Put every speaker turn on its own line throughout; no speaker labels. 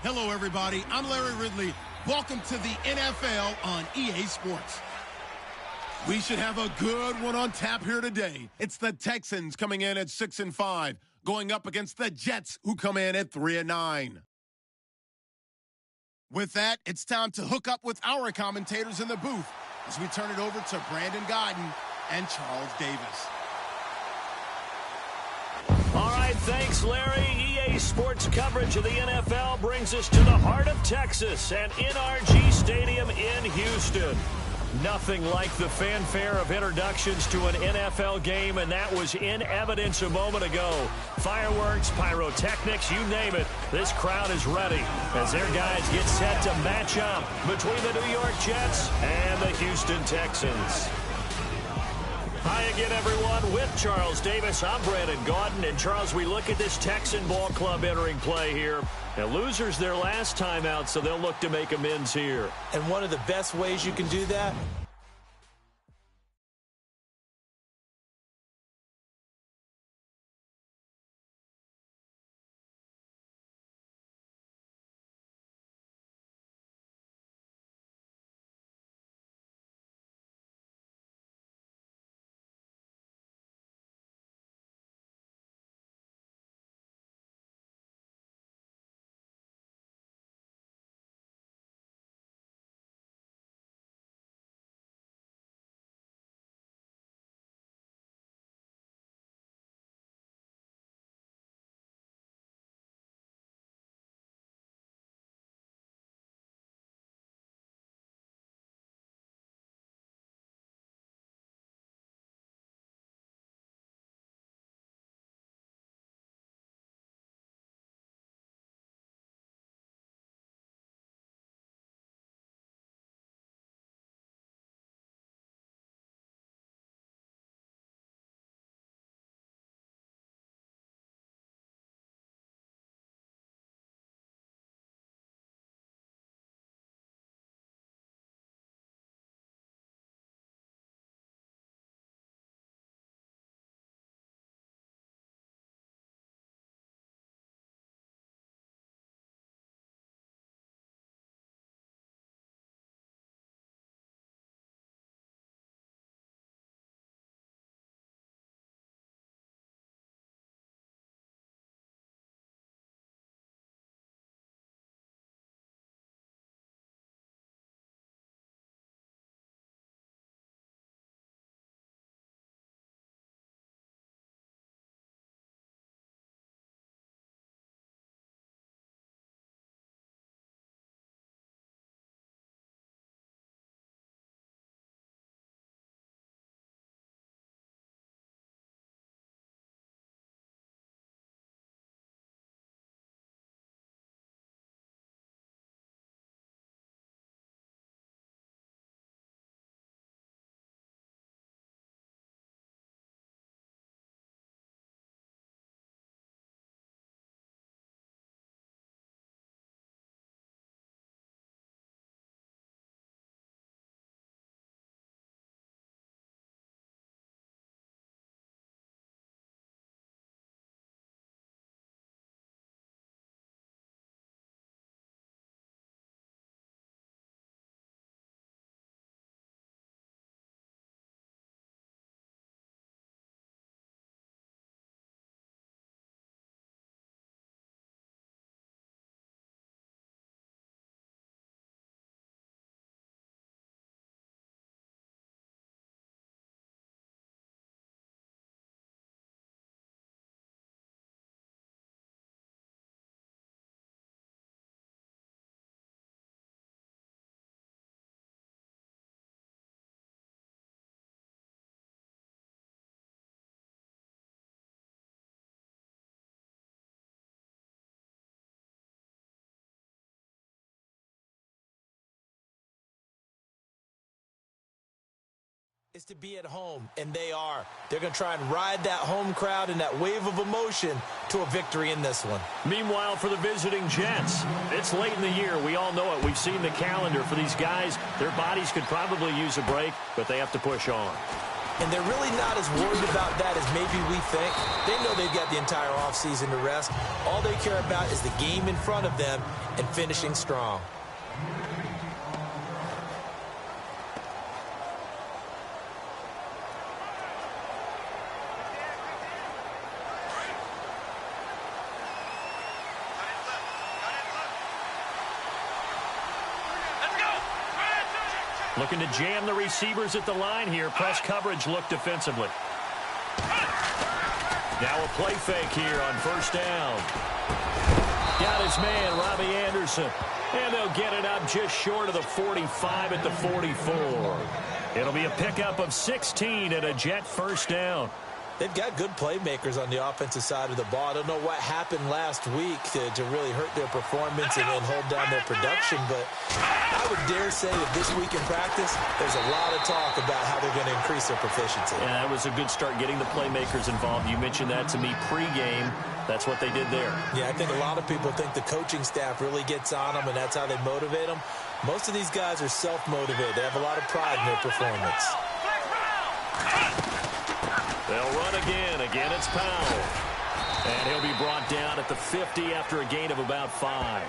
Hello, everybody. I'm Larry Ridley. Welcome to the NFL on EA Sports. We should have a good one on tap here today. It's the Texans coming in at 6-5, going up against the Jets, who come in at 3-9. With that, it's time to hook up with our commentators in the booth as we turn it over to Brandon Godden and Charles Davis.
All right, thanks, Larry. EA Sports coverage of the NFL brings us to the heart of Texas and NRG Stadium in Houston. Nothing like the fanfare of introductions to an NFL game, and that was in evidence a moment ago. Fireworks, pyrotechnics, you name it. This crowd is ready as their guys get set to match up between the New York Jets and the Houston Texans. Hi again, everyone. With Charles Davis, I'm Brandon Gaudin. And, Charles, we look at this Texan ball club entering play here. Now, losers their last time out, so they'll look to make amends here.
And one of the best ways you can do that is to be at home, and they are. They're going to try and ride that home crowd and that wave of emotion to a victory in this one.
Meanwhile, for the visiting Jets, it's late in the year. We all know it. We've seen the calendar for these guys. Their bodies could probably use a break, but they have to push on.
And they're really not as worried about that as maybe we think. They know they've got the entire offseason to rest. All they care about is the game in front of them and finishing strong.
Looking to jam the receivers at the line here. Press coverage look defensively. Now a play fake here on first down. Got his man, Robbie Anderson. And they'll get it up just short of the 45 at the 44. It'll be a pickup of 16 and a Jet first down.
They've got good playmakers on the offensive side of the ball. I don't know what happened last week to really hurt their performance and hold down their production, but I would dare say that this week in practice, there's a lot of talk about how they're going to increase their proficiency.
Yeah, that was a good start getting the playmakers involved. You mentioned that to me pregame. That's what they did there.
Yeah, I think a lot of people think the coaching staff really gets on them, and that's how they motivate them. Most of these guys are self-motivated. They have a lot of pride in their performance.
They'll run again. Again, it's Powell. And he'll be brought down at the 50 after a gain of about 5.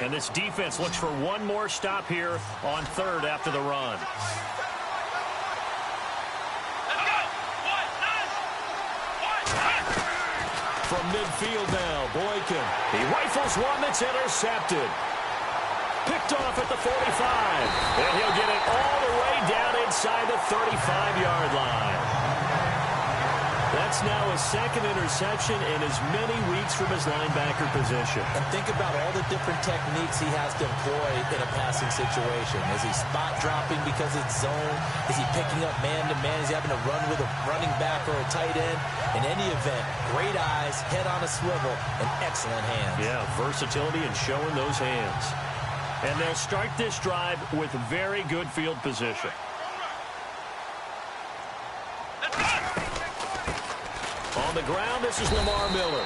And this defense looks for one more stop here on third after the run. From midfield now, Boykin. He rifles one that's intercepted. Picked off at the 45. And he'll get it all the way down inside the 35-yard line. That's now his second interception in as many weeks from his linebacker position.
And think about all the different techniques he has to employ in a passing situation. Is he spot dropping because it's zone? Is he picking up man-to-man? Is he having to run with a running back or a tight end? In any event, great eyes, head on a swivel, and excellent hands.
Yeah, versatility and showing those hands. And they'll start this drive with very good field position. On the ground, this is Lamar Miller.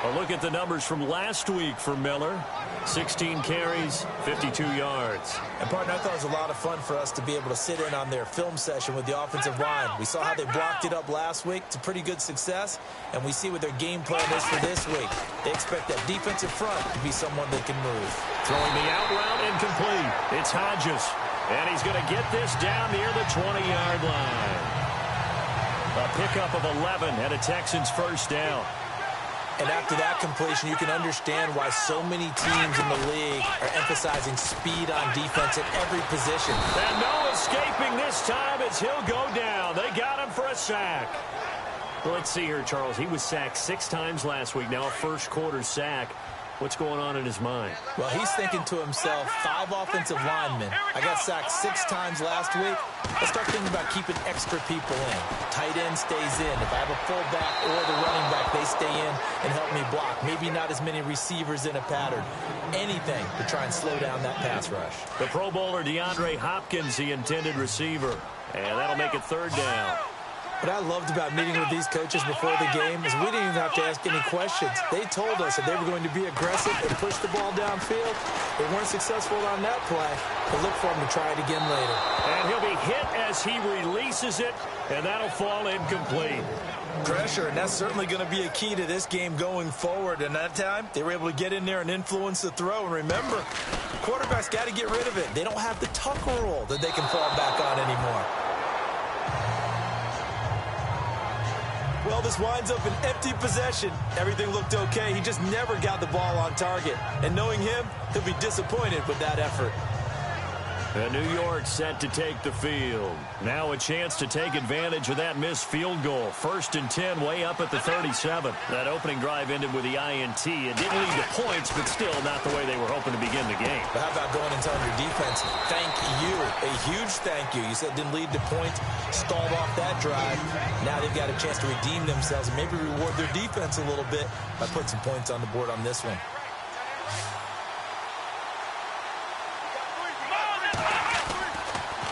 A look at the numbers from last week for Miller. 16 carries, 52 yards.
And, partner, I thought it was a lot of fun for us to be able to sit in on their film session with the offensive line. We saw how they blocked it up last week. It's a pretty good success, and we see what their game plan is for this week. They expect that defensive front to be someone that can move.
Throwing the out route incomplete. It's Hodges, and he's going to get this down near the 20-yard line. A pickup of 11 and a Texans first down.
And after that completion, you can understand why so many teams in the league are emphasizing speed on defense at every position.
And no escaping this time as he'll go down. They got him for a sack. Well, let's see here, Charles. He was sacked 6 times last week. Now a first-quarter sack. What's going on in his mind?
Well, he's thinking to himself, 5 offensive linemen. I got sacked 6 times last week. Let's start thinking about keeping extra people in. Tight end stays in. If I have a fullback or the running back, they stay in and help me block. Maybe not as many receivers in a pattern. Anything to try and slow down that pass rush.
The Pro Bowler DeAndre Hopkins, the intended receiver. And that'll make it third down.
What I loved about meeting with these coaches before the game is we didn't even have to ask any questions. They told us that they were going to be aggressive and push the ball downfield. They weren't successful on that play, but look for them to try it again later.
And he'll be hit as he releases it, and that'll fall incomplete.
Pressure, and that's certainly going to be a key to this game going forward. And that time, they were able to get in there and influence the throw. And remember, quarterbacks got to get rid of it. They don't have the tuck rule that they can fall back on anymore. Well, this winds up an empty possession. Everything looked okay. He just never got the ball on target. And knowing him, he'll be disappointed with that effort.
And New York set to take the field. Now a chance to take advantage of that missed field goal. 1st and 10 way up at the 37. That opening drive ended with the INT. It didn't lead to points, but still not the way they were hoping to begin the game.
But how about going and telling your defense, thank you, a huge thank you. You said it didn't lead to points, stalled off that drive. Now they've got a chance to redeem themselves and maybe reward their defense a little bit by putting some points on the board on this one.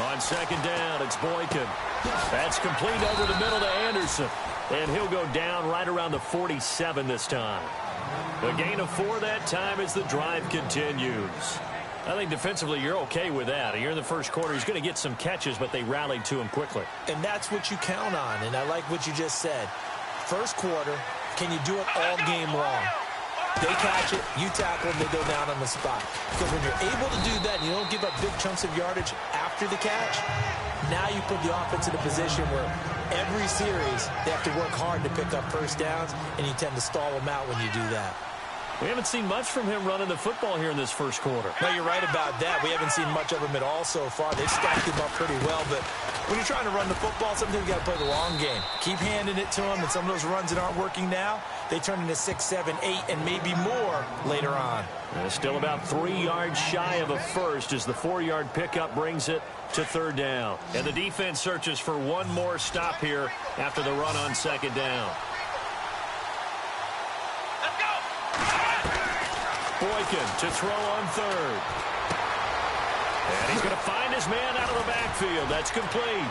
On second down, it's Boykin. That's complete over the middle to Anderson. And he'll go down right around the 47 this time. A gain of 4 that time as the drive continues. I think defensively you're okay with that. You're in the first quarter. He's going to get some catches, but they rallied to him quickly.
And that's what you count on, and I like what you just said. First quarter, can you do it all game long? They catch it, you tackle them, they go down on the spot. Because when you're able to do that and you don't give up big chunks of yardage after the catch, now you put the offense in a position where every series they have to work hard to pick up first downs, and you tend to stall them out when you do that.
We haven't seen much from him running the football here in this first quarter.
No, you're right about that. We haven't seen much of him at all so far. They've stacked him up pretty well, but when you're trying to run the football, sometimes you got to play the long game. Keep handing it to him, and some of those runs that aren't working now, they turn into 6, 7, 8, and maybe more later on.
Still about 3 yards shy of a first as the 4-yard pickup brings it to third down. And the defense searches for one more stop here after the run on second down. Boykin to throw on third. And he's going to find his man out of the backfield. That's complete.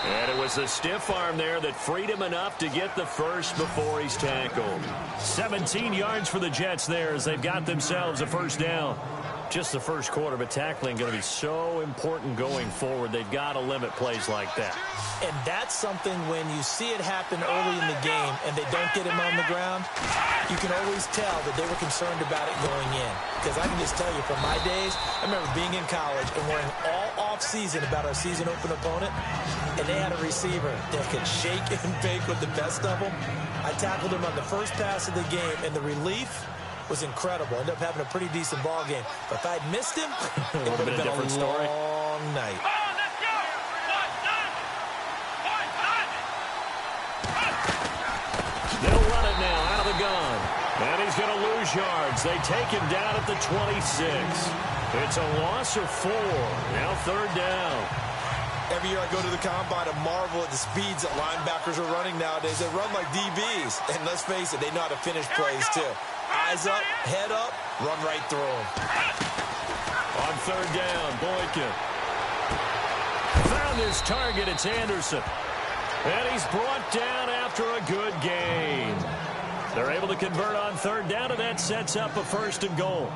And it was a stiff arm there that freed him enough to get the first before he's tackled. 17 yards for the Jets there as they've got themselves a first down. Just the first quarter, but tackling going to be so important going forward. They've got to limit plays like that.
And that's something when you see it happen early in the game and they don't get him on the ground, you can always tell that they were concerned about it going in. Because I can just tell you from my days, I remember being in college and worrying all off-season about our season open opponent, and they had a receiver that could shake and bake with the best of them. I tackled him on the first pass of the game, and the relief was incredible. Ended up having a pretty decent ball game. But if I'd missed him, it would have been a different story. Long night.
They'll run it now out of the gun. And he's going to lose yards. They take him down at the 26. It's a loss of 4. Now third down.
Every year I go to the combine and marvel at the speeds that linebackers are running nowadays. They run like DBs. And let's face it, they know how to finish plays too. Eyes up, head up, run right through them.
On third down, Boykin. Found his target. It's Anderson. And he's brought down after a good gain. They're able to convert on third down, and that sets up a first and goal.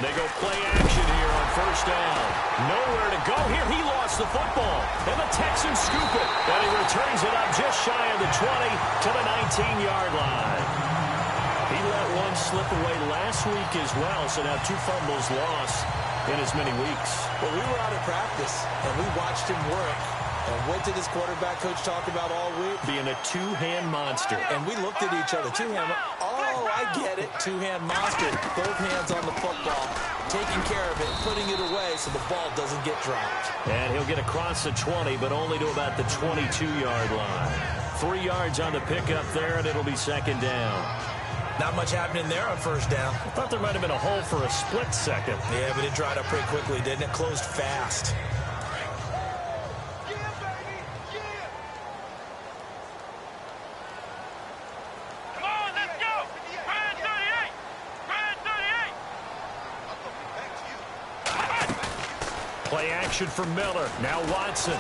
They go play action here on first down. Nowhere to go here. He lost the football. And the Texans scoop it. And he returns it up just shy of the 20 to the 19-yard line. He let one slip away last week as well. So now 2 fumbles lost in as many weeks.
Well, we were out of practice, and we watched him work. And what did his quarterback coach talk about all week?
Being a 2-hand monster.
And we looked at each other. 2-hand. Oh, I get it. 2-hand monster. Both hands on the football, taking care of it, putting it away so the ball doesn't get dropped.
And he'll get across the 20, but only to about the 22-yard line. 3 yards on the pickup there, and it'll be second down.
Not much happening there on first down.
I thought there might have been a hole for a split second.
Yeah, but it dried up pretty quickly, didn't it? Closed fast.
Play action for Miller. Now Watson.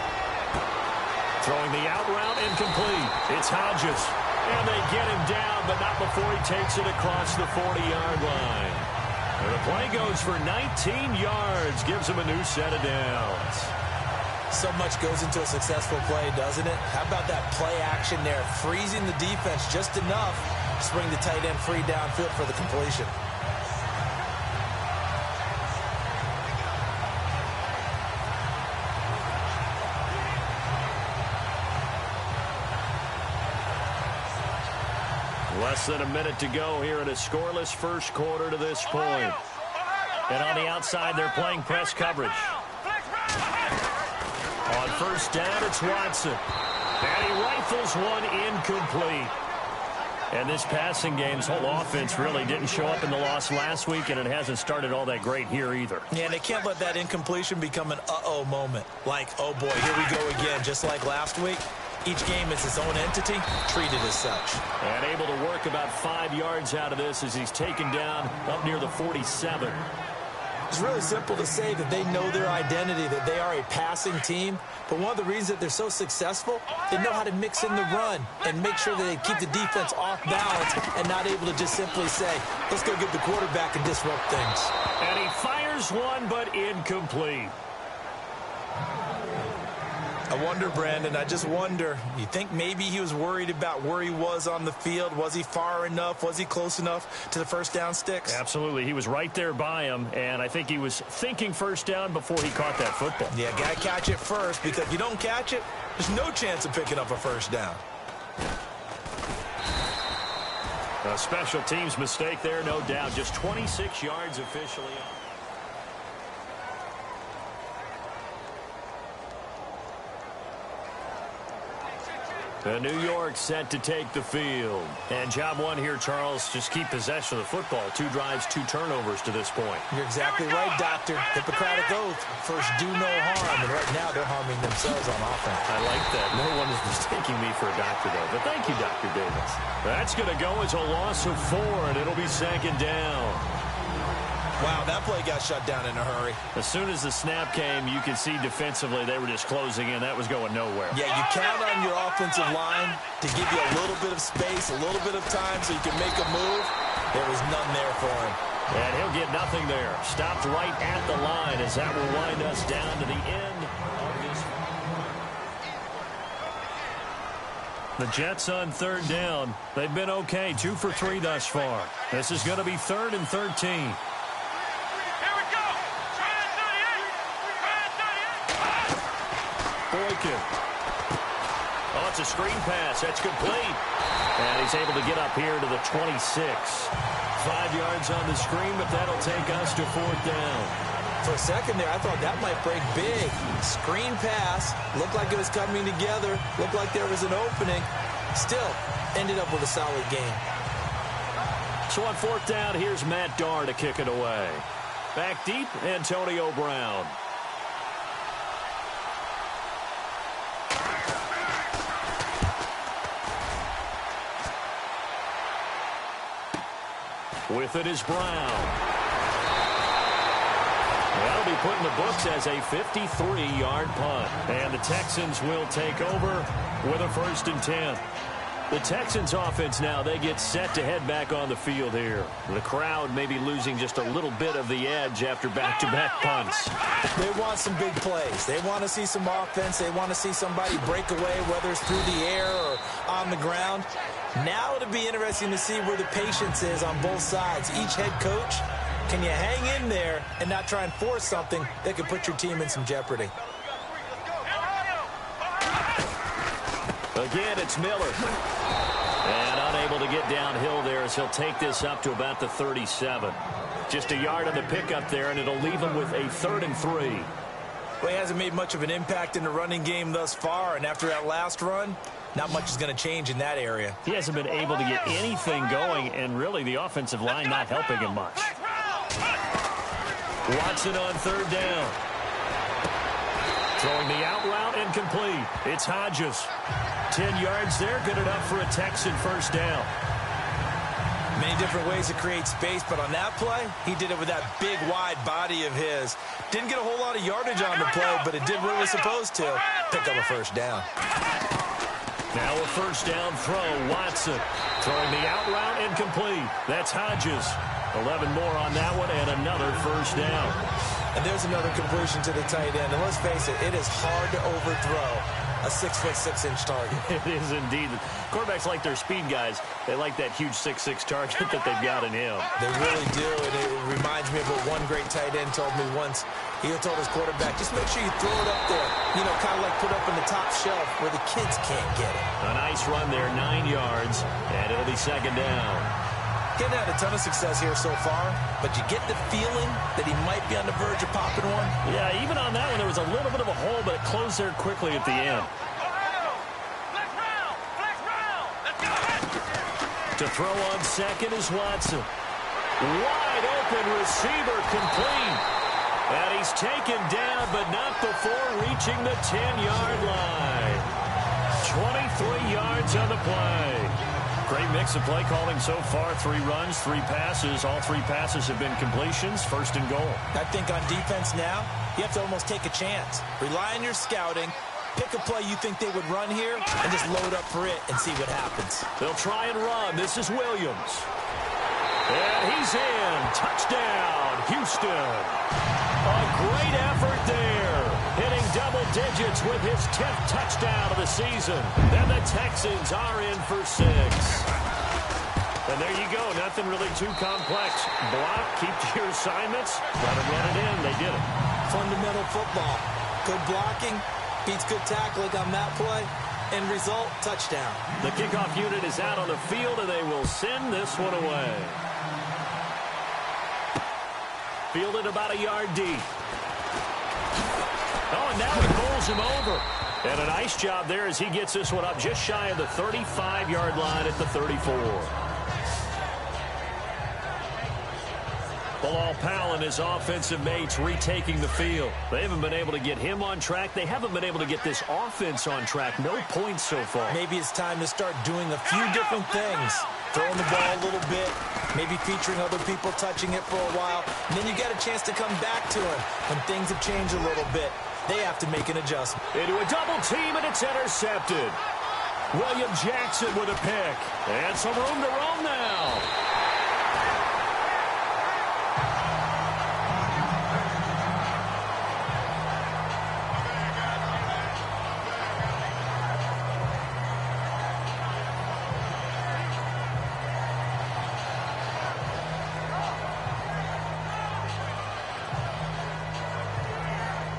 Throwing the out route incomplete. It's Hodges. And they get him down, but not before he takes it across the 40-yard line. And the play goes for 19 yards. Gives him a new set of downs.
So much goes into a successful play, doesn't it? How about that play action there? Freezing the defense just enough to bring the tight end free downfield for the completion.
Less than a minute to go here in a scoreless first quarter to this point. And on the outside, they're playing press coverage. On first down, it's Watson. And he rifles one incomplete. And this passing game's whole offense really didn't show up in the loss last week, and it hasn't started all that great here either.
Yeah, and they can't let that incompletion become an uh-oh moment. Like, oh boy, here we go again, just like last week. Each game is its own entity, treated as such.
And able to work about 5 yards out of this as he's taken down up near the 47.
It's really simple to say that they know their identity, that they are a passing team. But one of the reasons that they're so successful, they know how to mix in the run and make sure that they keep the defense off balance and not able to just simply say, let's go get the quarterback and disrupt things.
And he fires one, but incomplete.
I wonder, Brandon, I just wonder, you think maybe he was worried about where he was on the field? Was he far enough? Was he close enough to the first down sticks?
Absolutely. He was right there by him, and I think he was thinking first down before he caught that football.
Yeah, got to catch it first, because if you don't catch it, there's no chance of picking up a first down.
A special teams mistake there, no doubt. Just 26 yards officially. The New York set to take the field. And job one here, Charles, just keep possession of the football. 2 drives, 2 turnovers to this point.
You're exactly right, Doctor. Hippocratic oath. First, do no harm. And right now, they're harming themselves on offense.
I like that. No one is mistaking me for a doctor, though. But thank you, Dr. Davis. That's going to go as a loss of 4, and it'll be 2nd down.
Wow, that play got shut down in a hurry.
As soon as the snap came, you could see defensively they were just closing in. That was going nowhere.
Yeah, you count on your offensive line to give you a little bit of space, a little bit of time so you can make a move. There was none there for him.
And he'll get nothing there. Stopped right at the line as that will wind us down to the end of this. The Jets on 3rd down. They've been okay, 2 for 3 thus far. This is going to be 3rd and 13. Boykin. Oh, it's a screen pass. That's complete. And he's able to get up here to the 26. 5 yards on the screen, but that'll take us to 4th down.
For a second there, I thought that might break big. Screen pass. Looked like it was coming together. Looked like there was an opening. Still, ended up with a solid game.
So on 4th down, here's Matt Darr to kick it away. Back deep, Antonio Brown. With it is Brown. That'll be put in the books as a 53-yard punt. And the Texans will take over with a 1st and 10. The Texans offense now, they get set to head back on the field here. The crowd may be losing just a little bit of the edge after back-to-back punts.
They want some big plays. They want to see some offense. They want to see somebody break away, whether it's through the air or on the ground. Now it'll be interesting to see where the patience is on both sides. Each head coach, can you hang in there and not try and force something that could put your team in some jeopardy?
Again, it's Miller. And unable to get downhill there as he'll take this up to about the 37. Just a yard on the pickup there, and it'll leave him with a 3rd and 3.
Well, he hasn't made much of an impact in the running game thus far, and after that last run, not much is going to change in that area.
He hasn't been able to get anything going, and really the offensive line not helping him much. Watson on 3rd down. Throwing the out route incomplete. It's Hodges. 10 yards there, good enough for a Texan 1st down.
Many different ways to create space, but on that play, he did it with that big, wide body of his. Didn't get a whole lot of yardage on the play, but it did what it was supposed to. Pick up a 1st down.
Now a 1st down throw, Watson. Throwing the out route incomplete. That's Hodges. 11 more on that one, and another 1st down.
And there's another completion to the tight end. And let's face it is hard to overthrow a 6'6" target.
It is indeed. Quarterbacks like their speed guys. They like that huge 6'6" target that they've got in him.
They really do, and it reminds me of what one great tight end told me once. He told his quarterback, just make sure you throw it up there. You know, kind of like put up in the top shelf where the kids can't get it.
A nice run there, 9 yards, and it'll be 2nd down.
Getting had a ton of success here so far, but you get the feeling that he might be on the verge of popping one.
Yeah, even on that one, there was a little bit of a hole, but it closed there quickly at the end. To throw on 2nd is Watson. Wide open receiver complete. And he's taken down, but not before reaching the 10-yard line. 23 yards on the play. Great mix of play calling so far. 3 runs, 3 passes. All 3 passes have been completions. First and goal.
I think on defense now, you have to almost take a chance. Rely on your scouting. Pick a play you think they would run here and just load up for it and see what happens.
They'll try and run. This is Williams. And he's in. Touchdown, Houston. A great effort there. Hitting double digits with his 10th touchdown of the season. And the Texans are in for 6. And there you go. Nothing really too complex. Block, keep to your assignments. Let them run it in. They did it.
Fundamental football. Good blocking. Beats good tackling on that play. End result, touchdown.
The kickoff unit is out on the field, and they will send this one away. Fielded about a yard deep. Oh, and now he bowls him over. And a nice job there as he gets this one up just shy of the 35-yard line at the 34. Bilal Powell and his offensive mates retaking the field. They haven't been able to get him on track. They haven't been able to get this offense on track. No points so far.
Maybe it's time to start doing a few different things. Throwing the ball a little bit, maybe featuring other people touching it for a while. And then you get a chance to come back to him when things have changed a little bit. They have to make an adjustment.
Into a double team, and it's intercepted. William Jackson with a pick. And some room to roam now.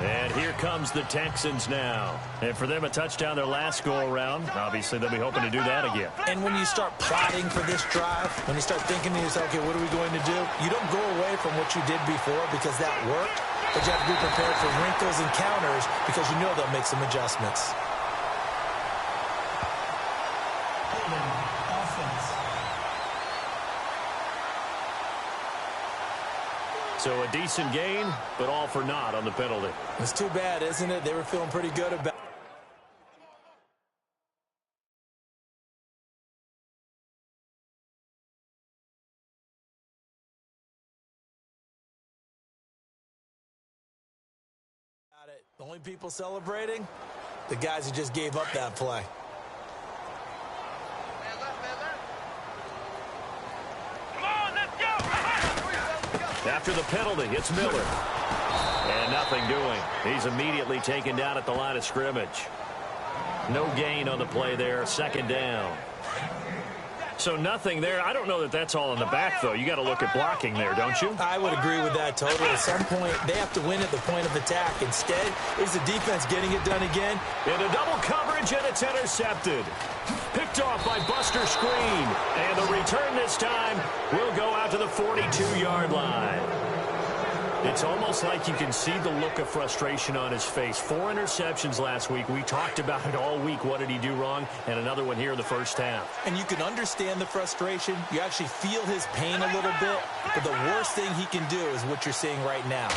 And here comes the Texans now. And for them, a touchdown their last go-around. Obviously, they'll be hoping to do that again.
And when you start plotting for this drive, when you start thinking to yourself, okay, what are we going to do? You don't go away from what you did before because that worked. But you have to be prepared for wrinkles and counters because you know they'll make some adjustments.
So a decent gain, but all for naught on the penalty.
It's too bad, isn't it? They were feeling pretty good about it. The only people celebrating, the guys who just gave up that play.
After the penalty, it's Miller. And nothing doing. He's immediately taken down at the line of scrimmage. No gain on the play there. Second down. So nothing there. I don't know that that's all in the back, though. You got to look at blocking there, don't you?
I would agree with that totally. At some point, they have to win at the point of attack. Instead, it's the defense getting it done again.
Into double coverage, and it's intercepted. Picked off by Buster Screen. And the return this time will go out to the 42-yard line. It's almost like you can see the look of frustration on his face. 4 interceptions last week. We talked about it all week. What did he do wrong? And another one here in the first half.
And you can understand the frustration. You actually feel his pain a little bit. But the worst thing he can do is what you're seeing right now.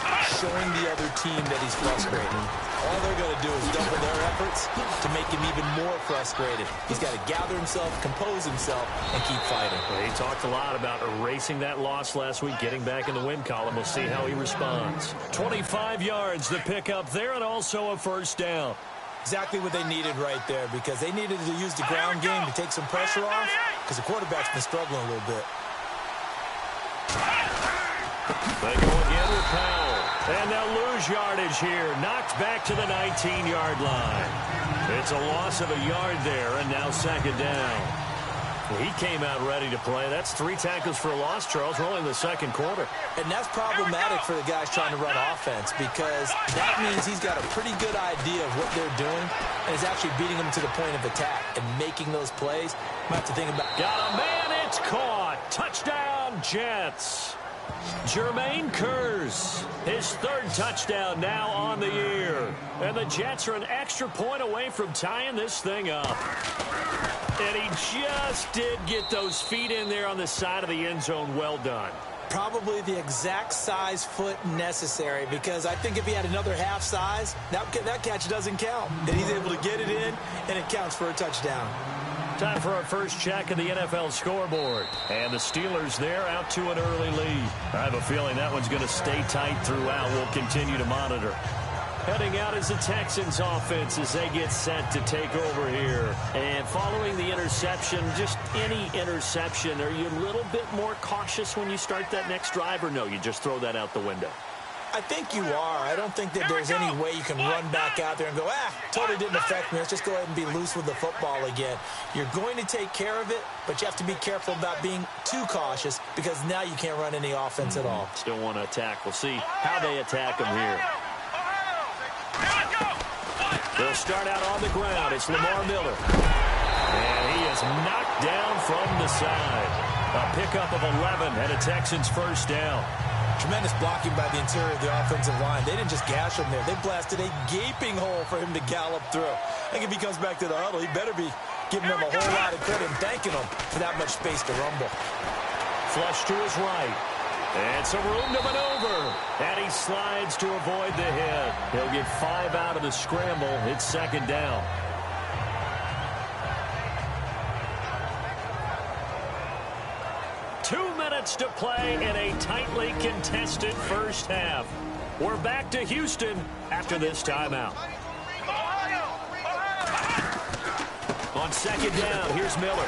Showing the other team that he's frustrated. All they're going to do is double their efforts to make him even more frustrated. He's got to gather himself, compose himself, and keep fighting.
Well, he talked a lot about erasing that loss last week, getting back in the win column. We'll see how he responds. 25 yards to pick up there, and also a first down.
Exactly what they needed right there, because they needed to use the ground game to take some pressure off, because the quarterback's been struggling a little bit.
They go again with Powell. And they'll lose yardage here. Knocked back to the 19-yard line. It's a loss of a yard there, and now second down. Well, he came out ready to play. That's 3 tackles for a loss, Charles. We're only in the second quarter.
And that's problematic for the guys trying to run offense, because that means he's got a pretty good idea of what they're doing and is actually beating them to the point of attack and making those plays. Might have to think about.
Got a man, it's caught. Touchdown, Jets. Jermaine Kearse, his 3rd touchdown now on the year. And the Jets are an extra point away from tying this thing up. And he just did get those feet in there on the side of the end zone. Well done.
Probably the exact size foot necessary, because I think if he had another half size, that catch doesn't count. And he's able to get it in, and it counts for a touchdown.
Time for our first check of the NFL scoreboard. And the Steelers there out to an early lead. I have a feeling that one's going to stay tight throughout. We'll continue to monitor. Heading out is the Texans offense as they get set to take over here. And following the interception, just any interception, are you a little bit more cautious when you start that next drive, or no, you just throw that out the window?
I think you are. I don't think that there's any way you can run back out there and go, totally didn't affect me. Let's just go ahead and be loose with the football again. You're going to take care of it, but you have to be careful about being too cautious because now you can't run any offense at all.
Still want to attack. We'll see how they attack them here. They'll start out on the ground. It's Lamar Miller. And he is knocked down from the side. A pickup of 11 and a Texans first down.
Tremendous blocking by the interior of the offensive line. They didn't just gash him there. They blasted a gaping hole for him to gallop through. I think if he comes back to the huddle, he better be giving them a whole lot of credit and thanking them for that much space to rumble.
Flush to his right. And some room to maneuver. And he slides to avoid the hit. He'll get 5 out of the scramble. It's second down. To play in a tightly contested first half. We're back to Houston after this timeout. On second down, here's Miller.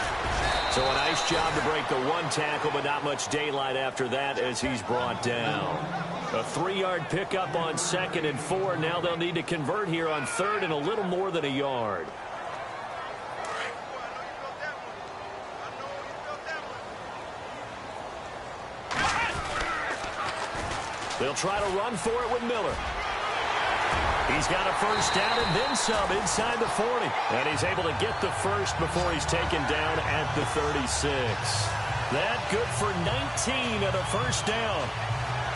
So a nice job to break the one tackle, but not much daylight after that as he's brought down. A 3-yard pickup on 2nd and 4. Now they'll need to convert here on 3rd and a little more than a yard. They'll try to run for it with Miller. He's got a first down and then some inside the 40. And he's able to get the first before he's taken down at the 36. That good for 19 and a first down.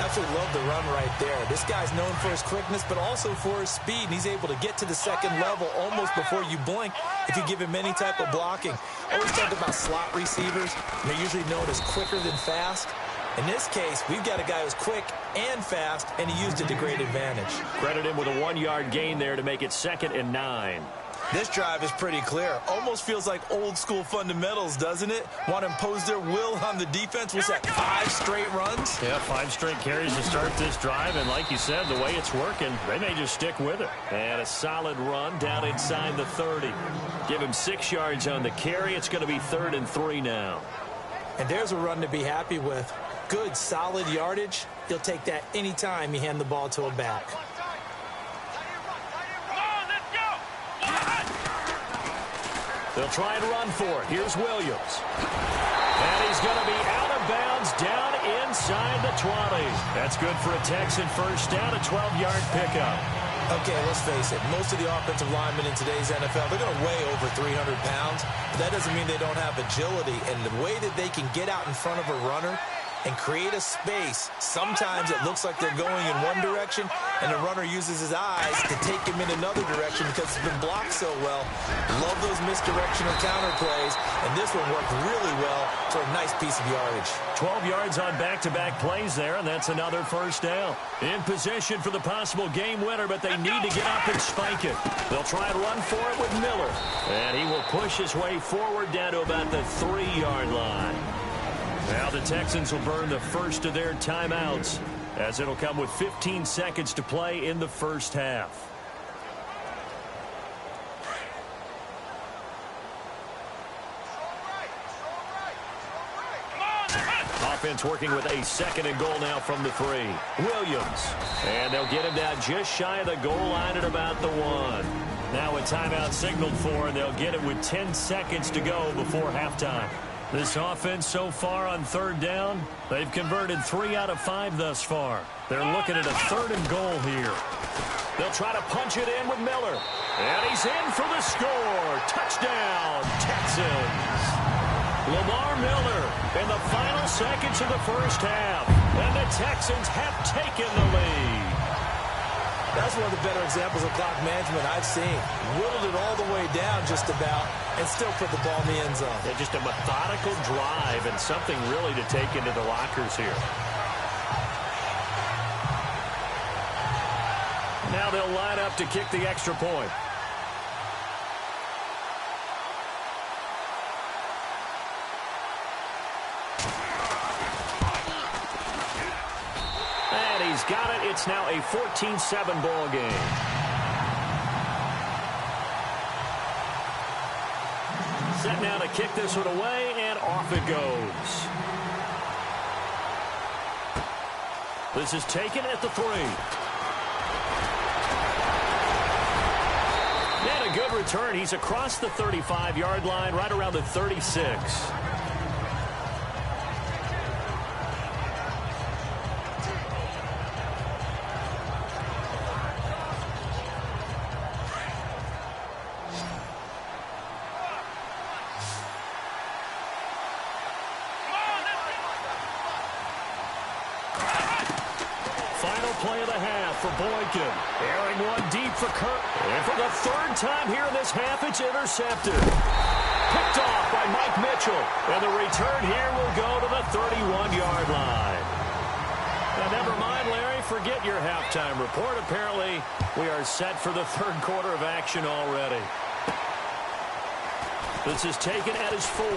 Absolutely love the run right there. This guy's known for his quickness, but also for his speed. And he's able to get to the second level almost before you blink if you give him any type of blocking. I always talk about slot receivers. They're usually known as quicker than fast. In this case, we've got a guy who's quick and fast, and he used it to great advantage.
Credit him with a 1-yard gain there to make it 2nd and 9.
This drive is pretty clear. Almost feels like old-school fundamentals, doesn't it? Want to impose their will on the defense. What's that, 5 straight runs?
Yeah, 5 straight carries to start this drive, and like you said, the way it's working, they may just stick with it. And a solid run down inside the 30. Give him 6 yards on the carry. It's going to be 3rd and 3 now.
And there's a run to be happy with. Good, solid yardage. He'll take that anytime you hand the ball to a back.
They'll try and run for it. Here's Williams. And he's going to be out of bounds down inside the 20. That's good for a Texan first down, a 12-yard pickup.
Okay, let's face it. Most of the offensive linemen in today's NFL, they're going to weigh over 300 pounds. But that doesn't mean they don't have agility. And the way that they can get out in front of a runner and create a space. Sometimes it looks like they're going in one direction, and the runner uses his eyes to take him in another direction because it's been blocked so well. Love those misdirectional counter plays, and this one worked really well for a nice piece of yardage.
12 yards on back-to-back plays there, and that's another first down. In position for the possible game winner, but they need to get up and spike it. They'll try and run for it with Miller, and he will push his way forward down to about the 3-yard line. Now the Texans will burn the first of their timeouts as it'll come with 15 seconds to play in the first half. Offense working with a 2nd and goal now from the 3. Williams. And they'll get him down just shy of the goal line at about the 1. Now a timeout signaled for, and they'll get it with 10 seconds to go before halftime. This offense so far on 3rd down, they've converted 3 out of 5 thus far. They're looking at a 3rd and goal here. They'll try to punch it in with Miller. And he's in for the score. Touchdown, Texans. Lamar Miller in the final seconds of the first half. And the Texans have taken the lead.
That's one of the better examples of clock management I've seen. Whittled it all the way down just about and still put the ball in the end zone.
Yeah, just a methodical drive and something really to take into the lockers here. Now they'll line up to kick the extra point. It's now a 14-7 ball game. Set now to kick this one away, and off it goes. This is taken at the 3. And a good return. He's across the 35-yard line, right around the 36. Play of the half for Boykin. Airing one deep for Kirk. And for the 3rd time here in this half, it's intercepted. Picked off by Mike Mitchell. And the return here will go to the 31-yard line. Now, never mind, Larry. Forget your halftime report. Apparently, we are set for the 3rd quarter of action already. This is taken at his 4.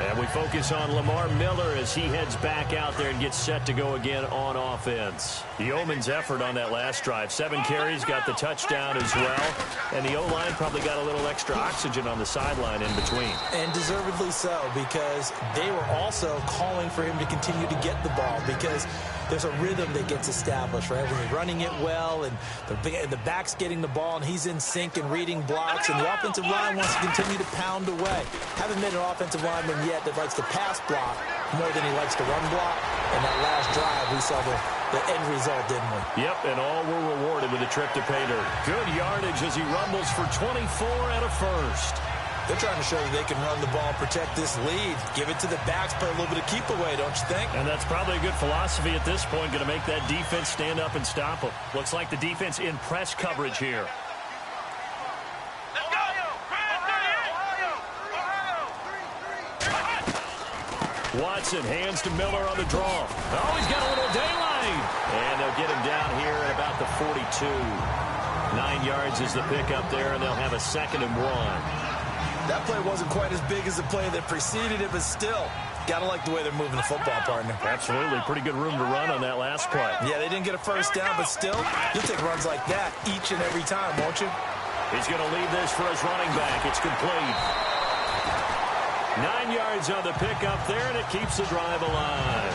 And we focus on Lamar Miller as he heads back out there and gets set to go again on offense. The Yeoman's effort on that last drive. 7 carries, got the touchdown as well. And the O-line probably got a little extra oxygen on the sideline in between.
And deservedly so, because they were also calling for him to continue to get the ball, because there's a rhythm that gets established, right? When you're running it well and the back's getting the ball and he's in sync and reading blocks, and the offensive line wants to continue to pound away. Haven't met an offensive lineman yet that likes to pass block more than he likes to run block. And that last drive, we saw the end result, didn't we?
Yep, and all were rewarded with a trip to pay dirt. Good yardage as he rumbles for 24 and a first.
They're trying to show that they can run the ball and protect this lead. Give it to the backs, play a little bit of keep away, don't you think?
And that's probably a good philosophy at this point, going to make that defense stand up and stop them. Looks like the defense in press coverage here. Watson hands to Miller on the draw. Oh, he's got a little daylight. And they'll get him down here at about the 42. 9 yards is the pickup there, and they'll have a 2nd and 1.
That play wasn't quite as big as the play that preceded it, but still, gotta like the way they're moving the football, partner.
Absolutely. Pretty good room to run on that last play.
Yeah, they didn't get a first down, but still, you'll take runs like that each and every time, won't you?
He's going to leave this for his running back. It's complete. 9 yards on the pickup there, and it keeps the drive alive.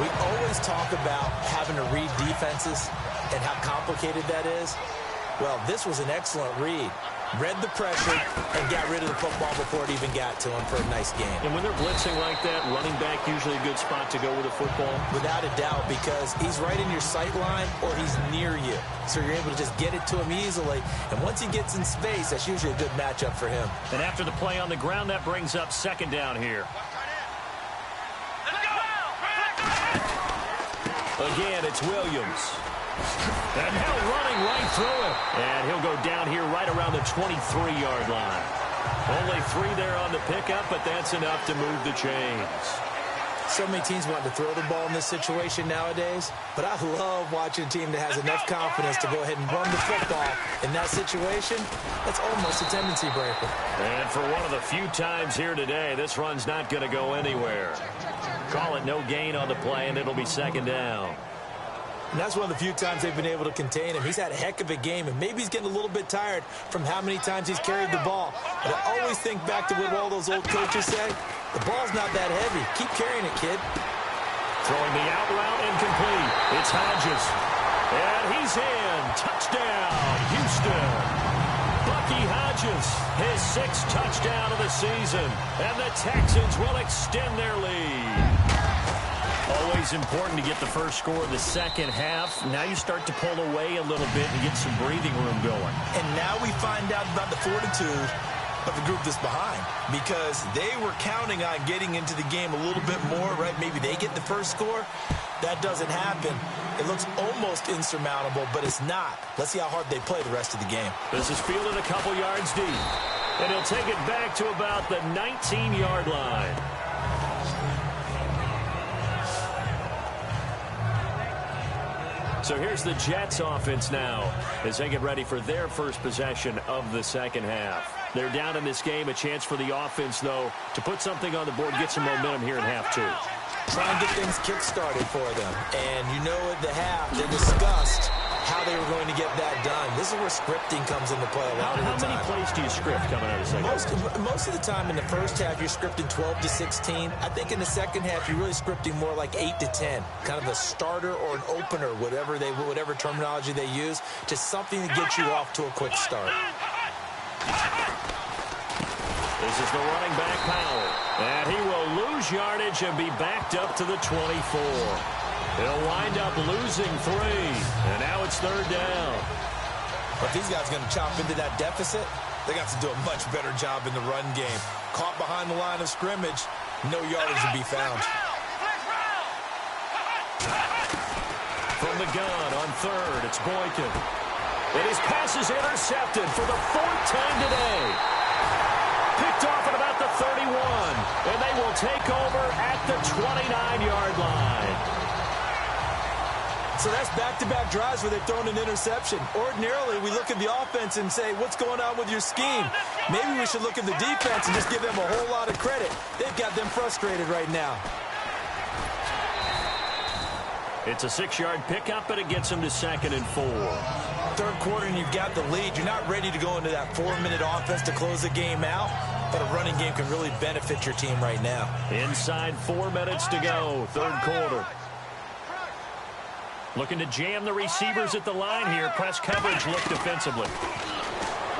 We always talk about having to read defenses and how complicated that is. Well, this was an excellent read. Read the pressure and got rid of the football before it even got to him for a nice game.
And when they're blitzing like that, running back usually a good spot to go with a football?
Without a doubt, because he's right in your sight line or he's near you. So you're able to just get it to him easily. And once he gets in space, that's usually a good matchup for him.
And after the play on the ground, that brings up 2nd down here. Again, it's Williams. And now running right through it. And he'll go down here right around the 23-yard line. Only 3 there on the pickup, but that's enough to move the chains.
So many teams want to throw the ball in this situation nowadays, but I love watching a team that has enough confidence to go ahead and run the football. In that situation, that's almost a tendency breaker.
And for one of the few times here today, this run's not going to go anywhere. Call it no gain on the play, and it'll be 2nd down.
And that's one of the few times they've been able to contain him. He's had a heck of a game, and maybe he's getting a little bit tired from how many times he's carried the ball. But I always think back to what all those old coaches say. The ball's not that heavy. Keep carrying it, kid.
Throwing the out route incomplete. It's Hodges. And he's in. Touchdown, Houston. Bucky Hodges, his 6th touchdown of the season. And the Texans will extend their lead. Always important to get the first score in the second half. Now you start to pull away a little bit and get some breathing room going.
And now we find out about the fortitude of the group that's behind, because they were counting on getting into the game a little bit more, right? Maybe they get the first score. That doesn't happen. It looks almost insurmountable, but it's not. Let's see how hard they play the rest of the game.
This is fielded a couple yards deep. And he'll take it back to about the 19-yard line. So here's the Jets offense now as they get ready for their first possession of the second half. They're down in this game. A chance for the offense, though, to put something on the board, get some momentum here in half two.
Try and get things kick-started for them. And you know at the half, they discussed how they were going to get that done. This is where scripting comes into play a lot of the time.
How many plays do you script coming out of the second?
Most of the time in the first half, you're scripting 12 to 16. I think in the second half, you're really scripting more like 8 to 10. Kind of a starter or an opener, whatever terminology they use, just something to get you off to a quick start.
This is the running back, Powell. And he will lose yardage and be backed up to the 24. He'll wind up losing 3. And now it's third down.
But these guys are going to chop into that deficit. They got to do a much better job in the run game. Caught behind the line of scrimmage, no yardage to be found.
From the gun on third, it's Boykin. And his pass is intercepted for the 4th time today. Picked off at about the 31. And they will take over at the 29-yard line.
So that's back-to-back drives where they've thrown an interception. Ordinarily, we look at the offense and say, what's going on with your scheme? Maybe we should look at the defense and just give them a whole lot of credit. They've got them frustrated right now.
It's a 6-yard pickup, and it gets them to 2nd and 4.
Third quarter, and you've got the lead. You're not ready to go into that 4-minute offense to close the game out, but a running game can really benefit your team right now. Inside
4 minutes to go, third quarter. Looking to jam the receivers at the line here. Press coverage look defensively.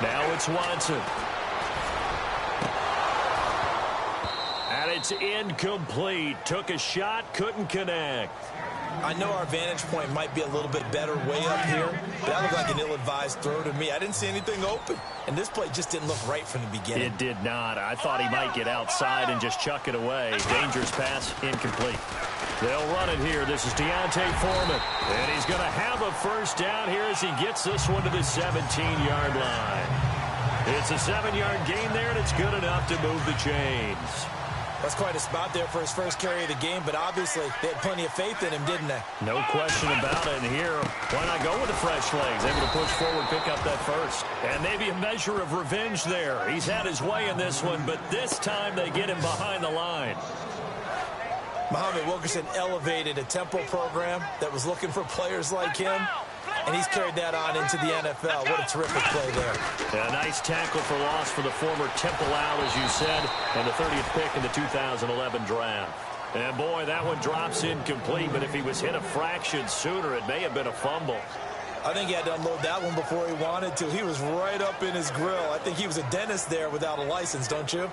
Now it's Watson. And it's incomplete. Took a shot, couldn't connect.
I know our vantage point might be a little bit better way up here, but that looked like an ill-advised throw to me. I didn't see anything open, and this play just didn't look right from the beginning.
It did not. I thought he might get outside and just chuck it away. Dangerous pass, incomplete. They'll run it here. This is Deontay Foreman, and he's going to have a first down here as he gets this one to the 17-yard line. It's a 7-yard gain there, and it's good enough to move the chains.
That's quite a spot there for his first carry of the game, but obviously they had plenty of faith in him, didn't they?
No question about it. And here, why not go with the fresh legs? Able to push forward, pick up that first. And maybe a measure of revenge there. He's had his way in this one, but this time they get him behind the line.
Muhammad Wilkerson elevated a tempo program that was looking for players like him, and he's carried that on into the NFL. What a terrific play there.
A nice tackle for loss for the former Temple Owl, as you said, and the 30th pick in the 2011 draft. And, boy, that one drops incomplete, but if he was hit a fraction sooner, it may have been a fumble.
I think he had to unload that one before he wanted to. He was right up in his grill. I think he was a dentist there without a license, don't you?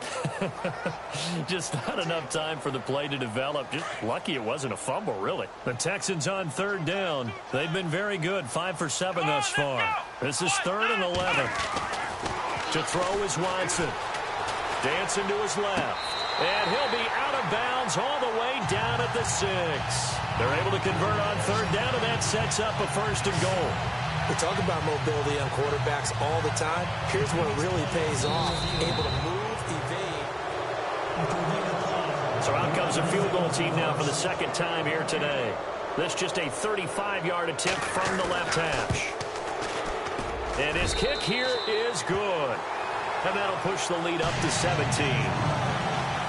Just not enough time for the play to develop. Just lucky it wasn't a fumble, really. The Texans on third down. They've been very good, 5 for 7 thus far. This is 3rd and 11. To throw is Watson. Dancing to his left. And he'll be out of bounds all the way down at the 6. They're able to convert on third down, and that sets up a 1st and goal.
We talk about mobility on quarterbacks all the time. Here's where it really pays off. Able to move, evade.
So out comes a field goal team now for the 2nd time here today. This just a 35-yard attempt from the left hash. And his kick here is good. And that'll push the lead up to 17.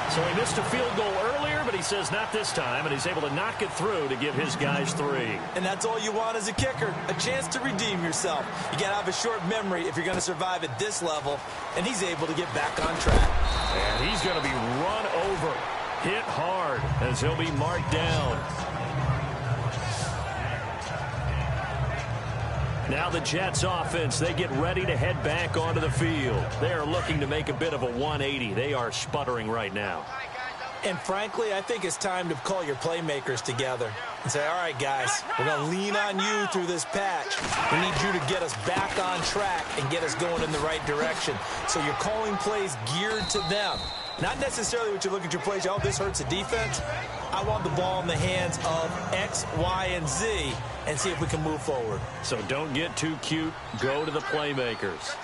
So he missed a field goal earlier, but he says not this time, and he's able to knock it through to give his guys 3.
And that's all you want as a kicker, a chance to redeem yourself. You got to have a short memory if you're going to survive at this level, and he's able to get back on track.
And he's going to be run over, hit hard, as he'll be marked down. Now the Jets offense, they get ready to head back onto the field. They are looking to make a bit of a 180. They are sputtering right now.
And frankly, I think it's time to call your playmakers together and say, all right, guys, we're going to lean on you through this patch. We need you to get us back on track and get us going in the right direction. So you're calling plays geared to them. Not necessarily what you look at your plays, oh, this hurts the defense. I want the ball in the hands of X, Y, and Z and see if we can move forward.
So don't get too cute. Go to the playmakers.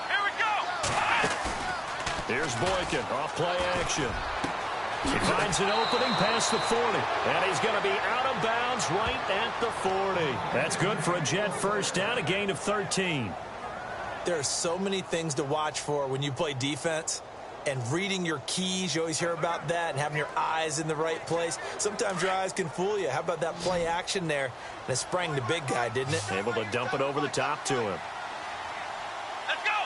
Here we go.
Here's Boykin, off play action. He finds an opening past the 40. And he's going to be out of bounds right at the 40. That's good for a Jet first down, a gain of 13.
There are so many things to watch for when you play defense. And reading your keys, you always hear about that, and having your eyes in the right place. Sometimes your eyes can fool you. How about that play action there? And it sprang the big guy, didn't it?
Able to dump it over the top to him.
Let's go.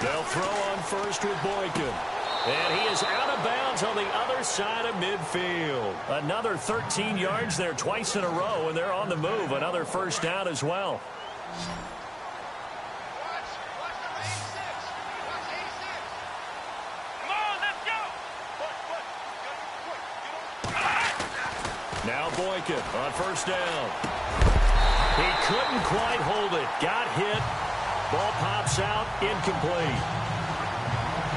They'll throw on first with Boykin. And he is out of bounds on the other side of midfield. Another 13 yards there twice in a row, and they're on the move. Another first down as well. Now Boykin on first down. He couldn't quite hold it. Got hit. Ball pops out. Incomplete.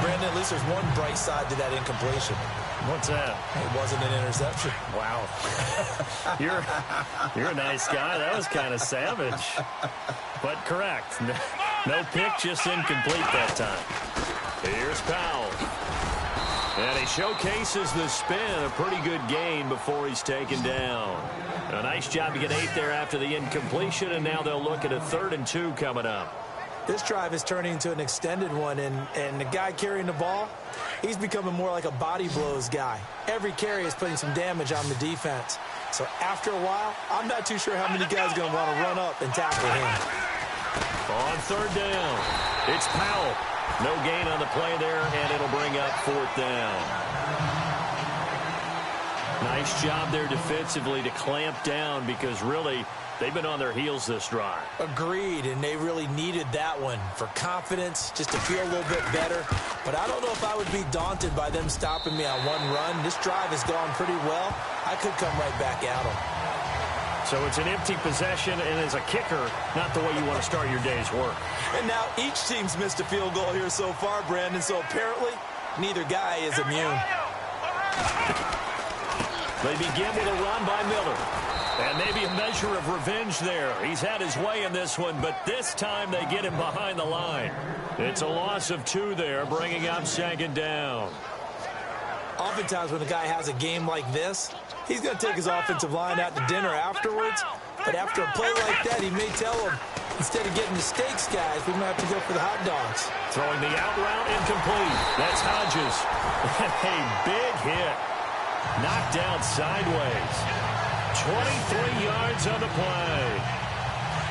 Brandon, at least there's one bright side to that incompletion.
What's that?
It wasn't an interception.
Wow. You're a nice guy. That was kind of savage. But correct. No pick, just incomplete that time. Here's Powell. And he showcases the spin. A pretty good gain before he's taken down. A nice job to get 8 there after the incompletion, and now they'll look at a 3rd and 2 coming up.
This drive is turning into an extended one, and the guy carrying the ball, he's becoming more like a body blows guy. Every carry is putting some damage on the defense. So after a while, I'm not too sure how many guys are going to want to run up and tackle him.
On 3rd down, it's Powell. No gain on the play there, and it'll bring up 4th down. Nice job there defensively to clamp down, because really they've been on their heels this drive.
Agreed, and they really needed that one for confidence, just to feel a little bit better. But I don't know if I would be daunted by them stopping me on one run. This drive has gone pretty well. I could come right back at them.
So it's an empty possession, and as a kicker, not the way you want to start your day's work.
And now each team's missed a field goal here so far, Brandon, so apparently neither guy is immune.
They begin with a run by Miller. And maybe a measure of revenge there. He's had his way in this one, but this time they get him behind the line. It's a loss of 2 there, bringing up 2nd down.
Oftentimes when a guy has a game like this, he's going to take his offensive line out to dinner afterwards. But after a play like that, he may tell them, instead of getting the steaks, guys, we might have to go for the hot dogs.
Throwing the out route incomplete. That's Hodges. A big hit. Knocked out sideways. 23 yards on the play.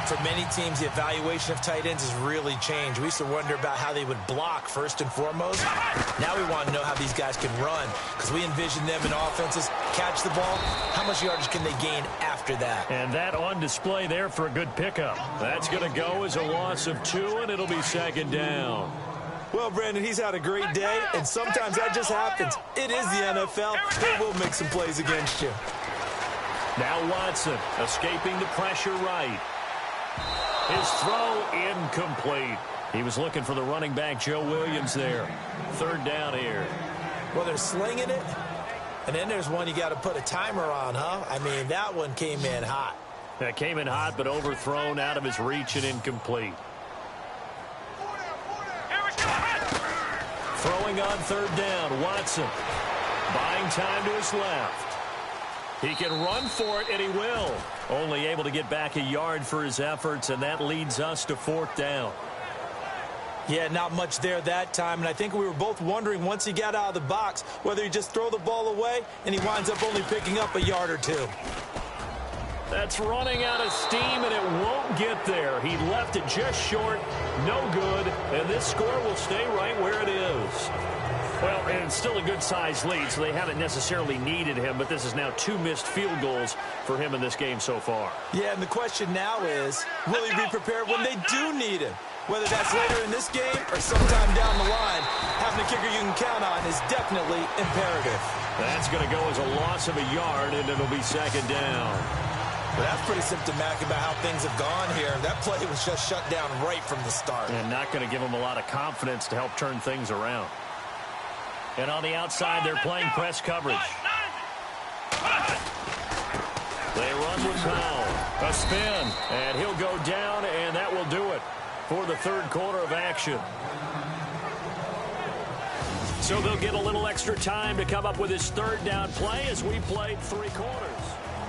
For many teams, the evaluation of tight ends has really changed. We used to wonder about how they would block first and foremost. Now we want to know how these guys can run, because we envision them in offenses catch the ball. How much yardage can they gain after that?
And that on display there for a good pickup. That's going to go as a loss of 2, and it'll be 2nd down.
Well, Brandon, he's had a great day, and sometimes that just happens. It is the NFL. They will make some plays against you.
Now Watson escaping the pressure right. His throw incomplete. He was looking for the running back, Joe Williams, there. 3rd down here.
Well, they're slinging it, and then there's one you got to put a timer on, huh? I mean, that one came in hot.
That came in hot, but overthrown out of his reach and incomplete. Throwing on 3rd down, Watson. Buying time to his left. He can run for it, and he will. Only able to get back a yard for his efforts, and that leads us to 4th down.
Yeah, not much there that time, and I think we were both wondering once he got out of the box whether he just throw the ball away, and he winds up only picking up a yard or 2.
That's running out of steam, and it won't get there. He left it just short, no good, and this score will stay right where it is. Well, and it's still a good-sized lead, so they haven't necessarily needed him, but this is now 2 missed field goals for him in this game so far.
Yeah, and the question now is, will he be prepared when they do need him? Whether that's later in this game or sometime down the line, having a kicker you can count on is definitely imperative.
That's going to go as a loss of a yard, and it'll be 2nd down.
Well, that's pretty symptomatic about how things have gone here. That play was just shut down right from the start.
And not going to give him a lot of confidence to help turn things around. And on the outside, they're playing press coverage. They run with Powell. A spin, and he'll go down, and that will do it for the 3rd quarter of action. So they'll get a little extra time to come up with his 3rd down play as we played 3 quarters.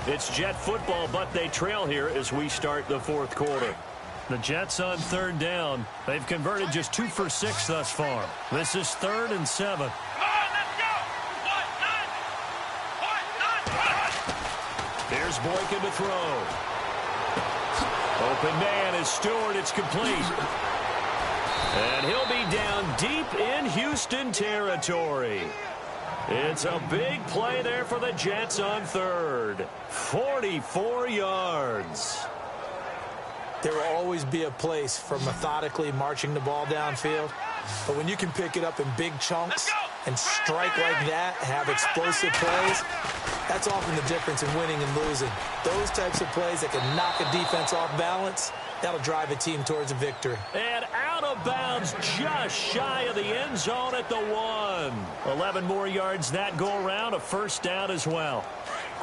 It's Jet football, but they trail here as we start the 4th quarter. The Jets on third down. They've converted just 2 for 6 thus far. This is 3rd and 7. Here's Boykin to throw. Open man is Stewart. It's complete. And he'll be down deep in Houston territory. It's a big play there for the Jets on third. 44 yards.
There will always be a place for methodically marching the ball downfield. But when you can pick it up in big chunks and strike like that, have explosive plays, that's often the difference in winning and losing. Those types of plays that can knock a defense off balance, that'll drive a team towards a victory.
And out of bounds just shy of the end zone at the 1. 11 more yards that go around, a first down as well.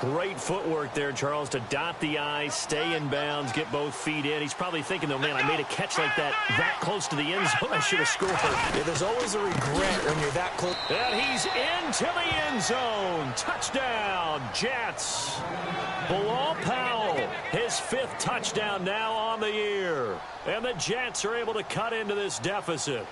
Great footwork there, Charles, to dot the I, stay in bounds, get both feet in. He's probably thinking, though, man, I made a catch like that close to the end zone. I should have scored.
Yeah, there's always a regret when you're that close.
And he's into the end zone. Touchdown, Jets. Bilal Powell, his 5th touchdown now on the year. And the Jets are able to cut into this deficit.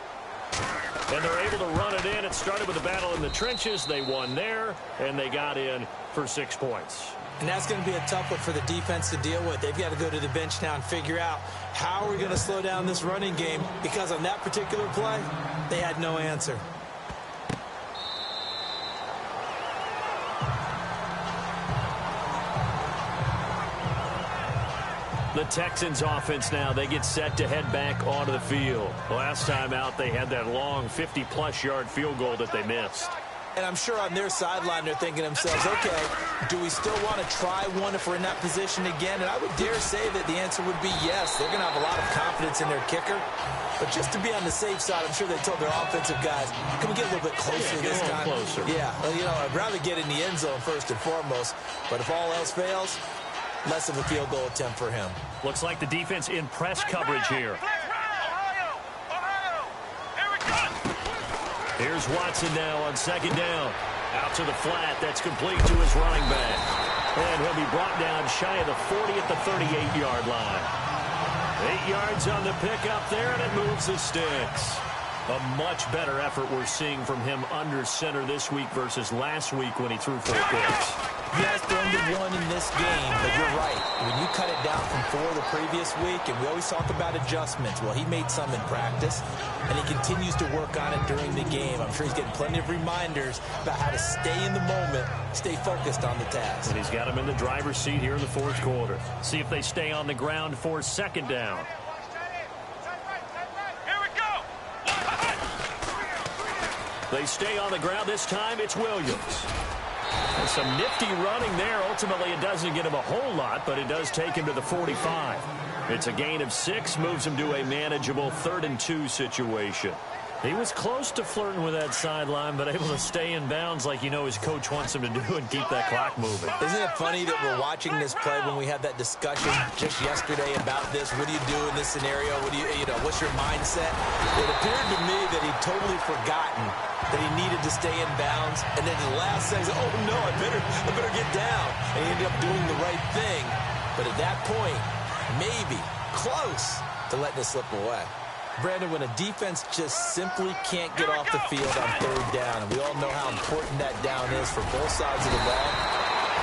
And they're able to run it in. It started with a battle in the trenches. They won there, and they got in for 6 points.
And that's going to be a tough one for the defense to deal with. They've got to go to the bench now and figure out how are we going to slow down this running game, because on that particular play, they had no answer.
The Texans offense now, they get set to head back onto the field. Last time out, they had that long 50-plus yard field goal that they missed.
And I'm sure on their sideline, they're thinking to themselves, okay, do we still want to try one if we're in that position again? And I would dare say that the answer would be yes. They're going to have a lot of confidence in their kicker. But just to be on the safe side, I'm sure they told their offensive guys, can we get a little bit closer this time?
Closer.
Yeah, well, you know, I'd rather get in the end zone first and foremost. But if all else fails, less of a field goal attempt for him.
Looks like the defense in press coverage here. Here's Watson now on second down. Out to the flat. That's complete to his running back. And he'll be brought down shy of the 40 at the 38-yard line. 8 yards on the pickup there, and it moves the sticks. A much better effort we're seeing from him under center this week versus last week when he threw 4 picks.
He has thrown to 1 in this game, but you're right. When you cut it down from 4 the previous week, and we always talk about adjustments, well, he made some in practice, and he continues to work on it during the game. I'm sure he's getting plenty of reminders about how to stay in the moment, stay focused on the task.
And he's got him in the driver's seat here in the 4th quarter. See if they stay on the ground for second down. They stay on the ground. This time it's Williams. And some nifty running there. Ultimately, it doesn't get him a whole lot, but it does take him to the 45. It's a gain of 6, moves him to a manageable 3rd and 2 situation. He was close to flirting with that sideline, but able to stay in bounds like you know his coach wants him to do and keep that clock moving.
Isn't it funny that we're watching this play when we had that discussion just yesterday about this? What do you do in this scenario? What do you know, what's your mindset? It appeared to me that he'd totally forgotten that he needed to stay in bounds, and then the last thing, oh no, I better get down. And he ended up doing the right thing. But at that point, maybe close to letting it slip away. Brandon, when a defense just simply can't get off the field on 3rd down, and we all know how important that down is for both sides of the ball,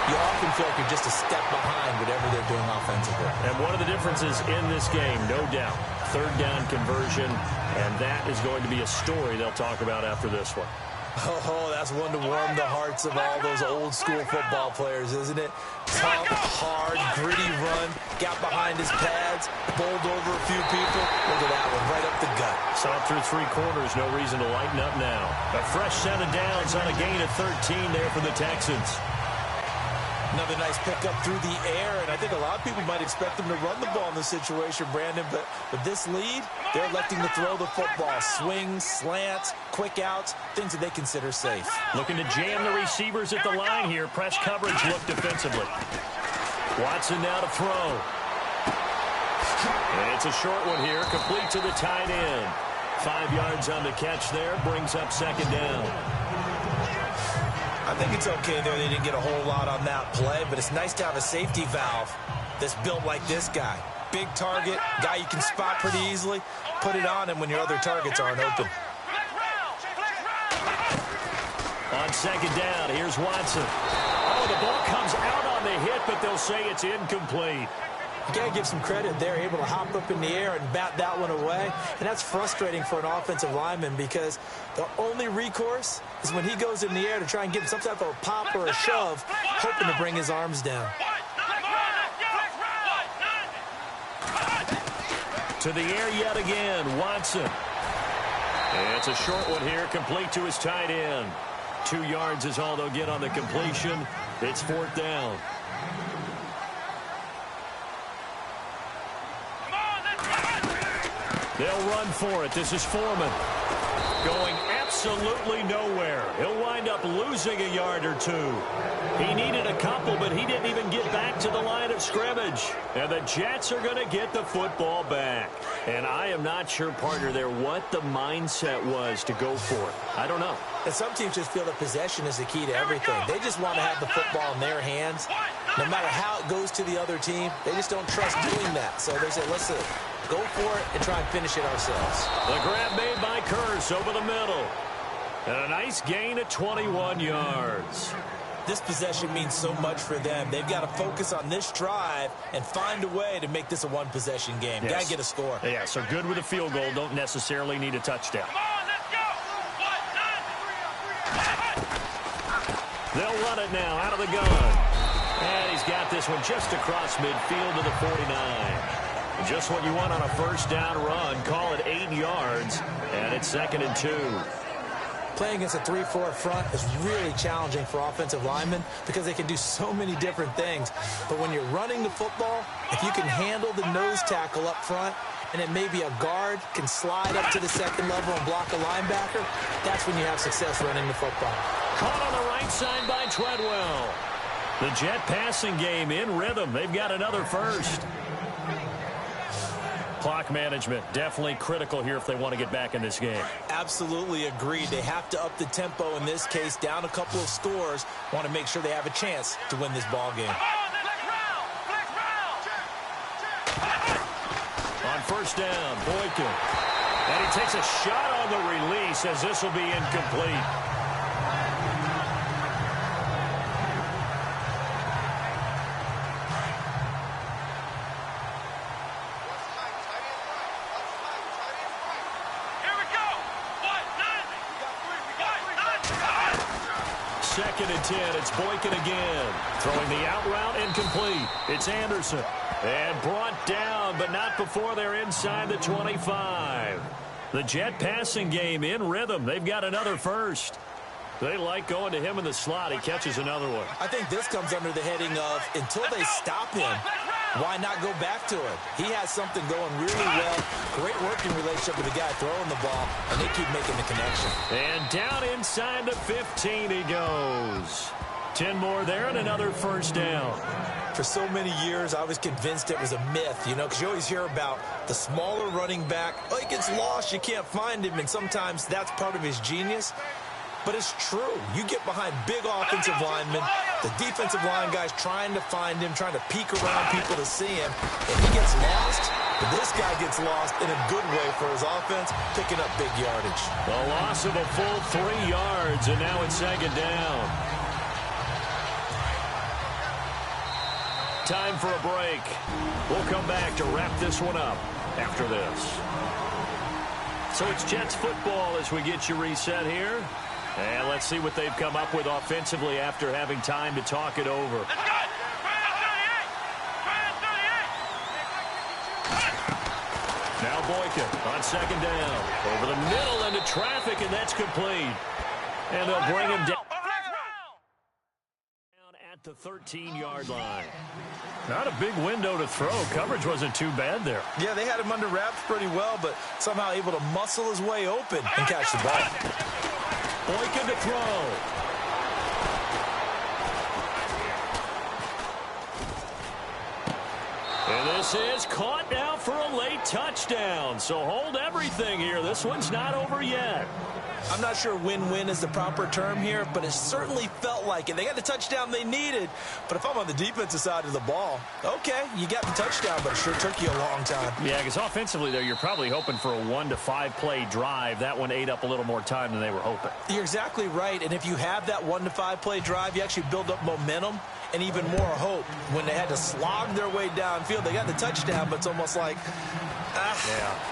you often feel like you're just a step behind whatever they're doing offensively.
And one of the differences in this game, no doubt, 3rd down conversion, and that is going to be a story they'll talk about after this one.
Oh, that's one to warm the hearts of all those old-school football players, isn't it? Tough, hard, gritty run, got behind his pads, bowled over a few people. Look at that one, right up the gut.
Saw it through 3 quarters, no reason to lighten up now. A fresh set of downs on a gain of 13 there for the Texans.
Another nice pickup through the air, and I think a lot of people might expect them to run the ball in this situation, Brandon, but with this lead, they're electing to throw the football. Swings, slants, quick outs, things that they consider safe.
Looking to jam the receivers at the line here. Press coverage look defensively. Watson now to throw. And it's a short one here, complete to the tight end. 5 yards on the catch there, brings up second down.
I think it's okay there. They didn't get a whole lot on that play, but it's nice to have a safety valve that's built like this guy. big target, guy you can spot pretty easily, put it on him when your other targets aren't open.
On second down, here's Watson. Oh, the ball comes out on the hit, but they'll say it's incomplete.
You got to give some credit. They're able to hop up in the air and bat that one away. And that's frustrating for an offensive lineman because the only recourse is when he goes in the air to try and get some type of a pop or a shove, hoping to bring his arms down.
To the air yet again, Watson. And it's a short one here, complete to his tight end. 2 yards is all they'll get on the completion. It's 4th down. They'll run for it. This is Foreman. Going absolutely nowhere. He'll wind up losing a yard or 2. He needed a couple, but he didn't even get back to the line of scrimmage. And the Jets are going to get the football back. And I am not sure, partner, there what the mindset was to go for it. I don't know.
And some teams just feel that possession is the key to everything. They just want to have the football in their hands. No matter how it goes to the other team, they just don't trust doing that. So they say, let's go for it and try and finish it ourselves.
The grab made by Kearse over the middle. And a nice gain of 21 yards.
This possession means so much for them. They've got to focus on this drive and find a way to make this a one-possession game.
Yes.
Got to get a score.
Yeah, so good with a field goal. Don't necessarily need a touchdown. They'll run it now out of the gun. And he's got this one just across midfield to the 49. Just what you want on a first down run. Call it 8 yards. And it's 2nd and 2.
Playing against a 3-4 front is really challenging for offensive linemen because they can do so many different things. But when you're running the football, if you can handle the nose tackle up front, and then maybe a guard can slide up to the second level and block a linebacker, that's when you have success running the football.
Caught on the right side by Treadwell. The Jet passing game in rhythm. They've got another first. Clock management definitely critical here if they want to get back in this game.
Absolutely agreed. They have to up the tempo in this case, down a couple of scores. Want to make sure they have a chance to win this ball game.
On first down, Boykin. And he takes a shot on the release as this will be incomplete. Second and 10, it's Boykin again. Throwing the out route, incomplete. It's Anderson. And brought down, but not before they're inside the 25. The Jet passing game in rhythm. They've got another first. They like going to him in the slot. He catches another one.
I think this comes under the heading of until they stop him, why not go back to it? He has something going really well. Great working relationship with the guy throwing the ball, and they keep making the connection.
And down inside the 15 he goes. 10 more there and another first down.
For so many years, I was convinced it was a myth, because you always hear about the smaller running back. Oh, he gets lost, you can't find him, and sometimes that's part of his genius. But it's true. You get behind big offensive linemen, the defensive line guys trying to find him, trying to peek around people to see him. If he gets lost, this guy gets lost in a good way for his offense, picking up big yardage.
A loss of a full 3 yards, and now it's second down. Time for a break. We'll come back to wrap this one up after this. So it's Jets football as we get you reset here. And let's see what they've come up with offensively after having time to talk it over. Now Boykin on second down. Over the middle into traffic, and that's complete. And they'll bring him down at the 13-yard line. Not a big window to throw. Coverage wasn't too bad there.
Yeah, they had him under wraps pretty well, but somehow able to muscle his way open and catch the ball.
Boykin to throw. And this is caught now for a late touchdown. So hold everything here. This one's not over yet.
I'm not sure win-win is the proper term here, but it certainly felt like it. They got the touchdown they needed, but if I'm on the defensive side of the ball, okay, you got the touchdown, but it sure took you a long time.
Yeah, because offensively, though, you're probably hoping for a 1 to 5 play drive. That one ate up a little more time than they were hoping.
You're exactly right, and if you have that 1 to 5 play drive, you actually build up momentum and even more hope. When they had to slog their way downfield, they got the touchdown, but it's almost like,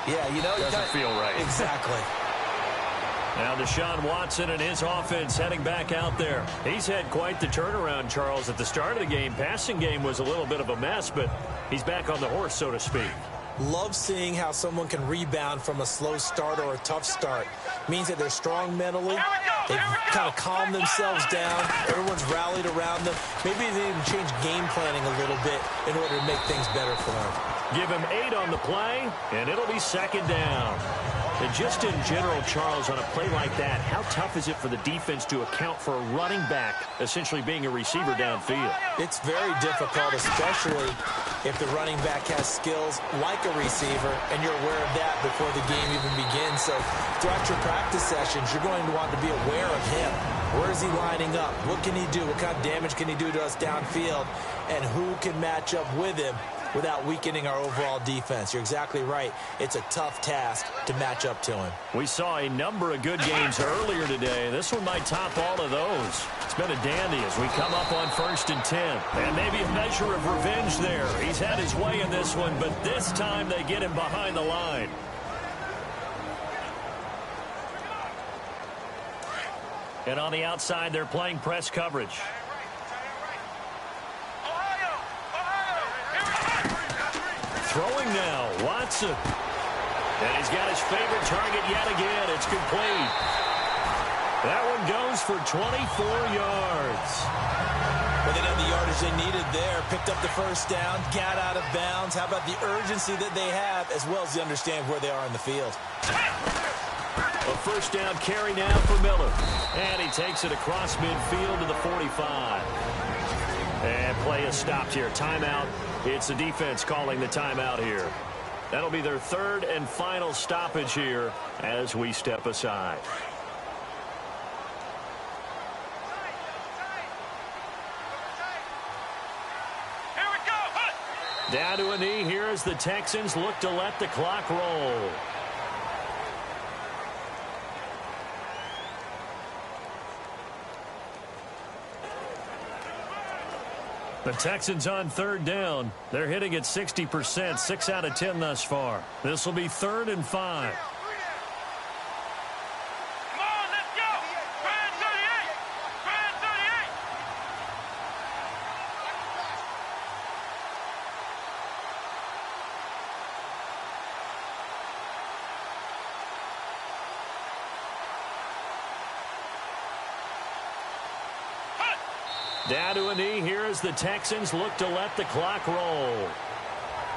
yeah, you know,
doesn't feel right.
Exactly.
Now Deshaun Watson and his offense heading back out there. He's had quite the turnaround, Charles. At the start of the game, passing game was a little bit of a mess, but he's back on the horse, so to speak.
Love seeing how someone can rebound from a slow start or a tough start. Means that they're strong mentally. They've kind of calmed themselves down. Everyone's rallied around them. Maybe they even change game planning a little bit in order to make things better for them.
Give him 8 on the play, and it'll be second down. And just in general, Charles, on a play like that, how tough is it for the defense to account for a running back essentially being a receiver downfield?
It's very difficult, especially if the running back has skills like a receiver, and you're aware of that before the game even begins. So throughout your practice sessions, you're going to want to be aware of him. Where is he lining up? What can he do? What kind of damage can he do to us downfield? And who can match up with him without weakening our overall defense? You're exactly right. It's a tough task to match up to him.
We saw a number of good games earlier today. This one might top all of those. It's been a dandy as we come up on 1st and 10. And maybe a measure of revenge there. He's had his way in this one, but this time they get him behind the line. And on the outside, they're playing press coverage. Throwing now, Watson. And he's got his favorite target yet again. It's complete. That one goes for 24 yards.
Well, they had the yardage they needed there. Picked up the first down, got out of bounds. How about the urgency that they have, as well as they understand where they are in the field.
A first down carry now for Miller. And he takes it across midfield to the 45. And play is stopped here. Timeout. It's the defense calling the timeout here. That'll be their 3rd and final stoppage here as we step aside.
Here we go.
Down to a knee here as the Texans look to let the clock roll. The Texans on 3rd down. They're hitting at 60%, 6 out of 10 thus far. This will be 3rd and 5.
Come on, let's go. Brand 38. Brand 38.
Down to a knee here as the Texans look to let the clock roll.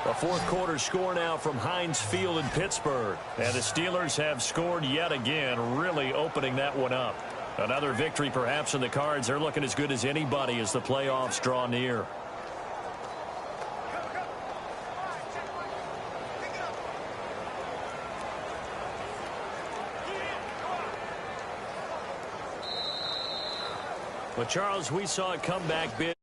A 4th quarter score now from Heinz Field in Pittsburgh. And the Steelers have scored yet again, really opening that one up. Another victory perhaps in the cards. They're looking as good as anybody as the playoffs draw near. But, Charles, we saw a comeback bid.